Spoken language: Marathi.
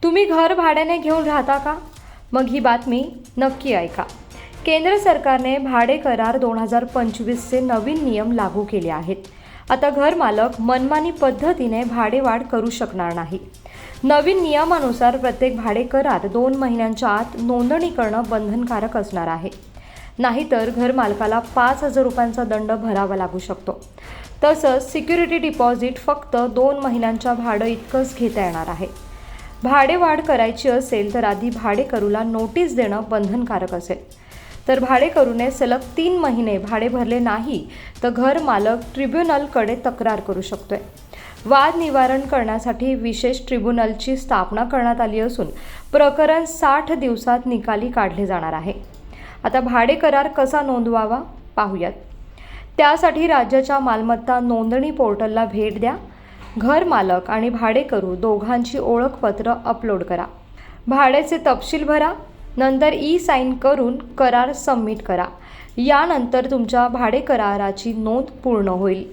तुम्ही घर भाड्याने घेऊन राहता का? मग ही बातमी नक्की ऐका. केंद्र सरकारने भाडे करार 2025चे नवीन नियम लागू केले आहेत. आता घरमालक मनमानी पद्धतीने भाडेवाढ करू शकणार नाही. नवीन नियमानुसार प्रत्येक भाडे करार 2 महिन्यांच्या आत नोंदणी करणं बंधनकारक असणार आहे. नाहीतर घरमालकाला 5,000 रुपयांचा दंड भरावा लागू शकतो. तसंच सिक्युरिटी डिपॉझिट फक्त 2 महिन्यांच्या भाडं इतकंच घेता येणार आहे. भाडेवाढ करायची असेल तर आधी भाडेकरूला नोटीस देणं बंधनकारक असेल. तर भाडेकरूने सलग 3 महिने भाडे भरले नाही तर घर मालक ट्रिब्युनलकडे तक्रार करू शकतोय. वाद निवारण करण्यासाठी विशेष ट्रिब्युनलची स्थापना करण्यात आली असून प्रकरण 60 दिवसात निकाली काढले जाणार आहे. आता भाडे करार कसा नोंदवावा पाहूयात. त्यासाठी राज्याच्या मालमत्ता नोंदणी पोर्टलला भेट द्या. घर मालक आणि भाडेकरू दोघांची ओळखपत्र अपलोड करा. भाड्याचे तपशील भरा. नंतर साइन करून करार सबमिट करा. यानंतर तुमच्या भाडे कराराची नोंद पूर्ण होईल.